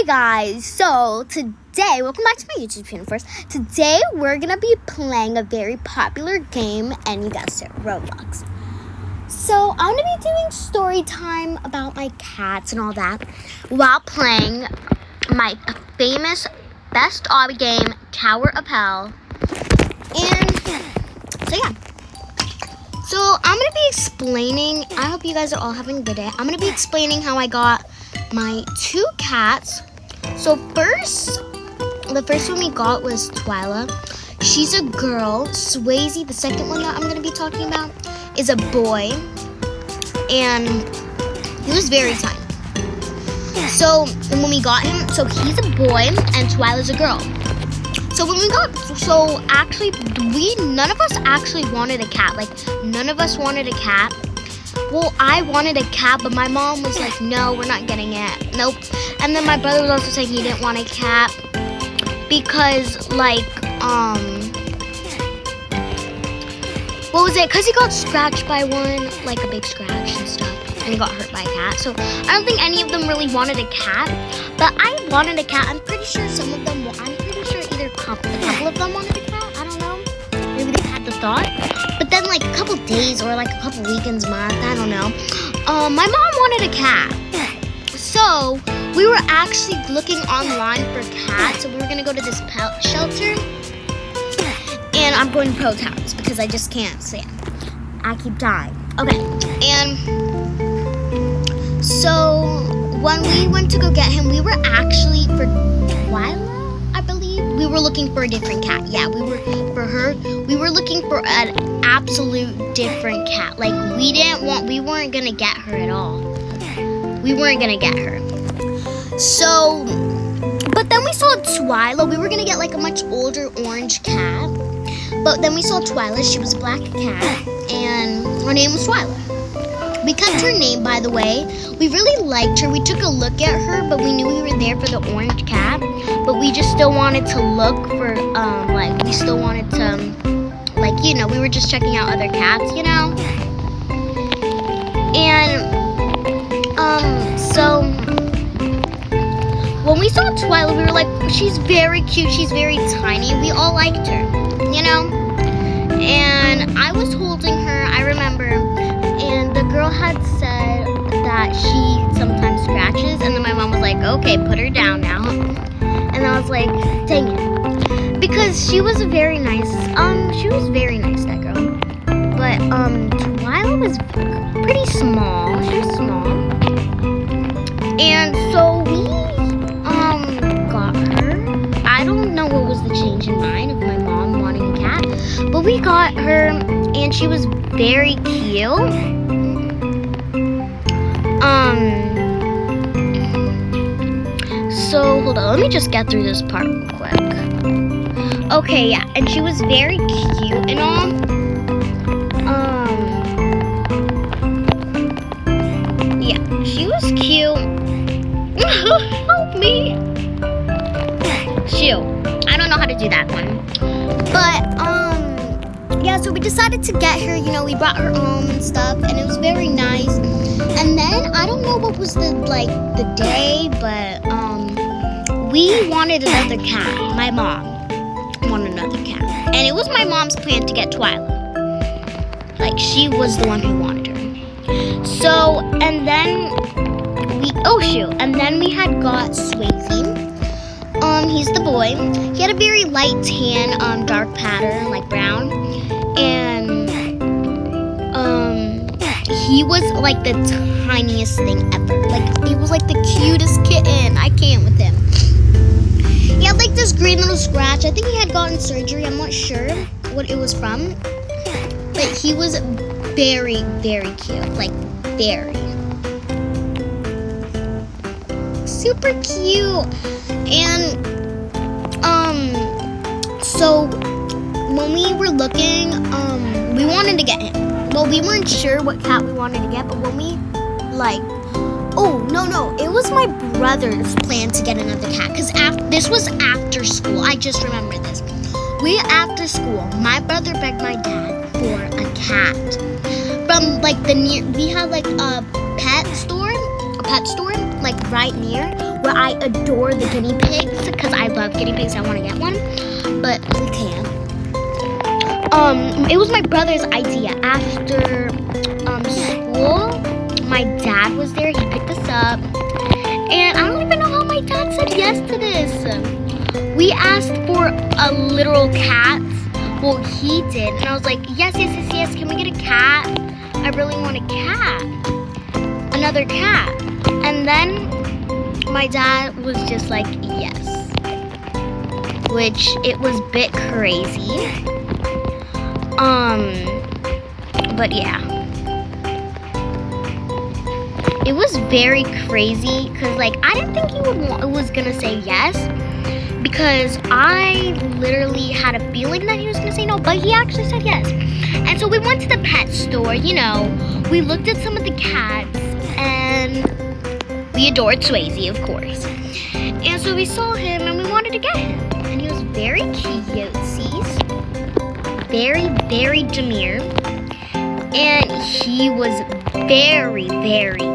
guys, so today, welcome back to my YouTube channel first. Today we're gonna be playing a very popular game, and you guessed it, Roblox. So I'm gonna be doing story time about my cats and all that while playing my famous best obby game, Tower of Hell. And so yeah. So I'm gonna be explaining, I hope you guys are all having a good day. I'm gonna be explaining how I got my two cats. So the first one we got was Twyla. She's a girl. Swayze, the second one that I'm going to be talking about, is a boy. And he was very tiny. So when we got him, so he's a boy and Twyla's a girl. So none of us actually wanted a cat. Like, none of us wanted a cat. Well, I wanted a cat, but my mom was like, no, we're not getting it. Nope. And then my brother was also saying he didn't want a cat because, like, what was it? Because he got scratched by one, like a big scratch and stuff, and he got hurt by a cat. So I don't think any of them really wanted a cat, but I wanted a cat. I'm pretty sure either a couple of them wanted a cat. I don't know. Maybe they had the thought. But then, like, a couple days or, like, a couple weekends, month, I don't know. My mom wanted a cat. So, we were actually looking online for cats. So, we were going to go to this pet shelter. And I'm going to Pro Towers because I just can't stand. I keep dying. Okay. And so, when we went to go get him, we were actually, for Twyla, I believe, we were looking for a different cat. Yeah, we were looking for an absolute different cat. Like, we weren't gonna get her at all. We weren't gonna get her. So, but then we saw Twyla. We were gonna get like a much older orange cat. But then we saw Twyla. She was a black cat, and her name was Twyla. We kept her name, by the way. We really liked her. We took a look at her, but we knew we were there for the orange cat. But we just still wanted to look for, we were just checking out other cats, you know? And, so, when we saw Twyla, we were like, she's very cute, she's very tiny. We all liked her, you know? And I was holding her, I remember, and the girl had said that she sometimes scratches, and then my mom was like, okay, put her down now. And I was like, dang it. Because she was very nice, that girl. But, Twyla was pretty small. She was small. And so we, got her. I don't know what was the change in mind of my mom wanting a cat. But we got her, and she was very cute. So, hold on, let me just get through this part real quick. Okay, yeah, and she was very cute and all. Yeah, she was cute. Help me. Shoot, I don't know how to do that one. But, yeah, so we decided to get her, you know, we brought her home and stuff, and it was very nice. And then, I don't know what was the day, but, we wanted another cat. My mom wanted another cat. And it was my mom's plan to get Twyla. Like, she was the one who wanted her. So, and then we had got Swayze. He's the boy. He had a very light tan, dark pattern, like brown. And, he was like the tiniest thing ever. Like, he was like the cutest kitten. I can't with him. He had like this green little scratch. I think he had gotten surgery. I'm not sure what it was from. But he was very, very cute. Like, very. Super cute. And, so when we were looking, we wanted to get him. Well, we weren't sure what cat we wanted to get, but when we, it was my brother's plan to get another cat, because this was after school. I just remember this. After school, my brother begged my dad for a cat from, we had, like, a pet store, like, right near where I adore the guinea pigs because I love guinea pigs. I want to get one, but we can't. It was my brother's idea. After school, my dad was there. He picked us up, and I don't even know how my dad said yes to this. We asked for a literal cat. Well, he did, and I was like, yes. Can we get a cat? I really want a cat. Another cat. And then my dad was just like, yes. Which, it was a bit crazy. But yeah. It was very crazy, because, like, I didn't think he was gonna say yes. Because I literally had a feeling that he was going to say no, but he actually said yes. And so we went to the pet store, we looked at some of the cats, and we adored Swayze, of course. And so we saw him, and we wanted to get him. And he was very cutesy, very, very demure, and he was very, very,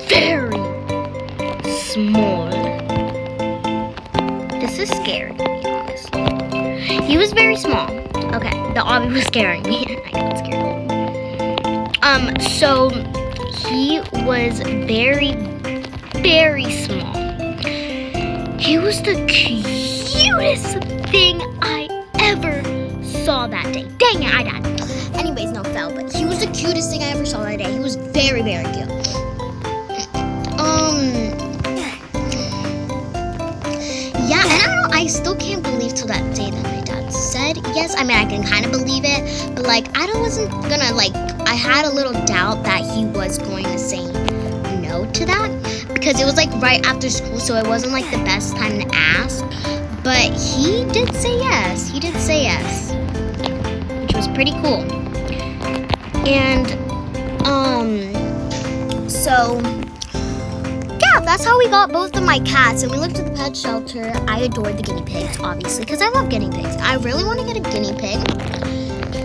very small. This is scary, to be honest. He was very small. Okay, the obby was scaring me. I got scared. So he was very, very small. He was the cutest thing I ever saw that day. Dang it, I died. Anyways, no fell, but he was the cutest thing I ever saw that day. He was very, very cute. Yeah, and I still can't believe till that day that my dad said yes. I mean, I can kind of believe it, but like, I had a little doubt that he was going to say no to that, because it was like right after school, so it wasn't like the best time to ask, but he did say yes. He did say yes, which was pretty cool. And, so yeah, that's how we got both of my cats. And we looked at the pet shelter. I adored the guinea pigs, obviously, because I love guinea pigs. I really want to get a guinea pig.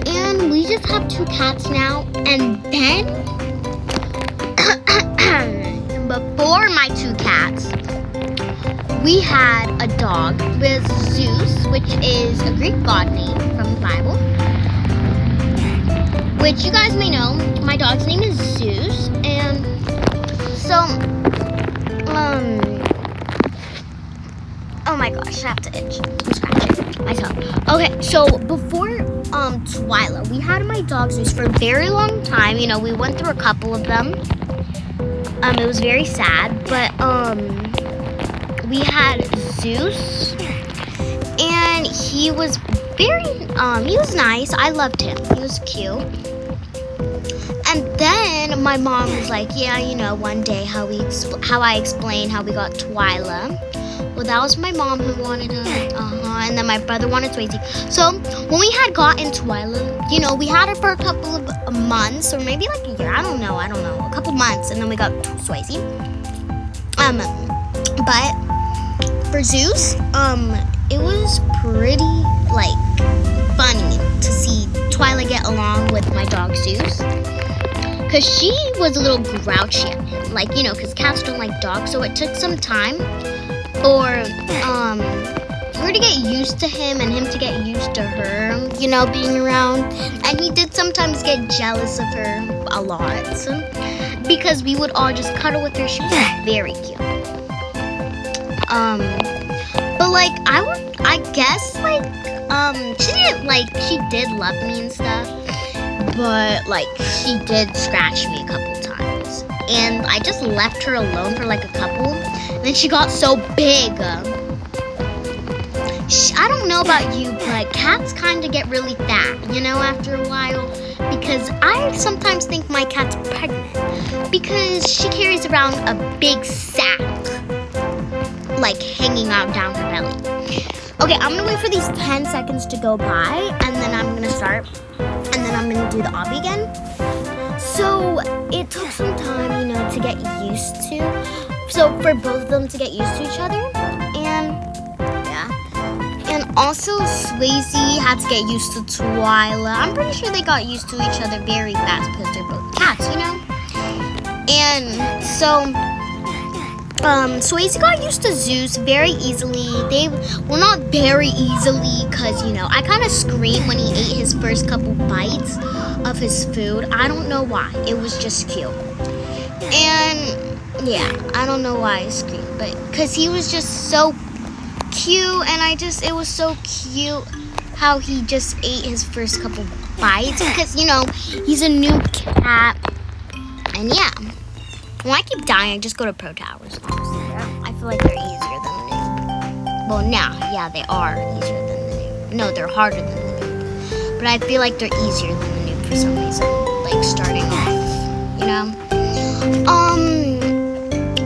And we just have 2 cats now. And then, before my 2 cats, we had a dog with Zeus, which is a Greek god name from the Bible. Which you guys may know, my dog's name is Zeus. And so, oh my gosh, I have to itch. I'm scratching myself. Okay, so before Twyla, we had my dog Zeus for a very long time. We went through a couple of them. It was very sad, but we had Zeus, and he was very he was nice. I loved him. He was cute. And then my mom was like, yeah, one day how I explained how we got Twyla. Well, that was my mom who wanted him. And then my brother wanted Swayze. So when we had gotten Twyla, we had her for a couple of months, or maybe like a year. I don't know, a couple months, and then we got Swayze. But for Zeus, it was pretty funny to see Twyla get along with my dog Zeus. Because she was a little grouchy at him. Because cats don't like dogs. So it took some time for her to get used to him and him to get used to her, being around. And he did sometimes get jealous of her a lot. Because we would all just cuddle with her. She was very cute. But I guess she did love me and stuff. But, she did scratch me a couple times. And I just left her alone for, a couple. And then she got so big. I don't know about you, but cats kind of get really fat, after a while. Because I sometimes think my cat's pregnant. Because she carries around a big sack, hanging out down her belly. Okay, I'm going to wait for these 10 seconds to go by. And then I'm going to start. And then I'm going to do the obby again. So, it took some time, to get used to. So, for both of them to get used to each other. And, yeah. And also, Swayze had to get used to Twyla. I'm pretty sure they got used to each other very fast because they're both cats, And, so, Swayze got used to Zeus very easily. Well, not very easily, because, you know, I kind of screamed when he ate his first couple bites of his food. I don't know why. It was just cute. And, yeah, I don't know why I screamed, but because he was just so cute, and it was so cute how he just ate his first couple bites, because, you know, he's a new cat. And, yeah. When I keep dying, I just go to Pro Towers, honestly. I feel like they're easier than the noob. Well, yeah, they are easier than the noob. No, they're harder than the noob. But I feel like they're easier than the noob for some reason. Like, starting off, you know?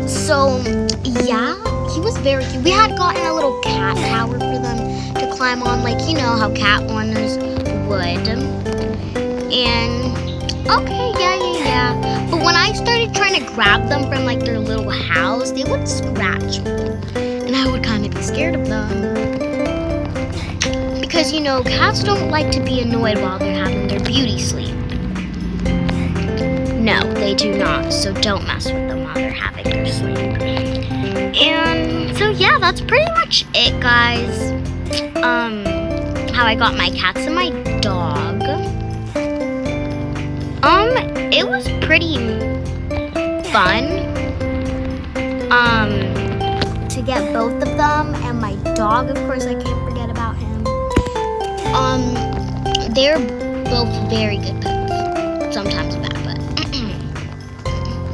So, yeah, he was very cute. We had gotten a little cat tower for them to climb on, like, you know how cat owners would. And, okay, yeah. But when I started trying to grab them from, like, their little house, they would scratch me. And I would kind of be scared of them. Because, you know, cats don't like to be annoyed while they're having their beauty sleep. No, they do not. So don't mess with them while they're having their sleep. And so, yeah, that's pretty much it, guys. How I got my cats and my dog. It was pretty fun, to get both of them, and my dog, of course, I can't forget about him. They're both very good pets. Sometimes bad, but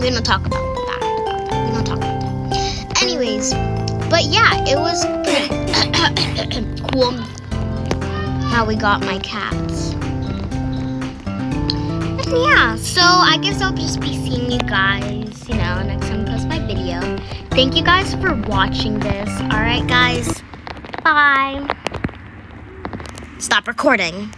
we don't talk about the bad about that. We don't talk about that. Anyways, but yeah, it was pretty cool how we got my cats. Yeah, so I guess I'll just be seeing you guys, you know, next time I post my video. Thank you guys for watching this. Alright, guys. Bye. Stop recording.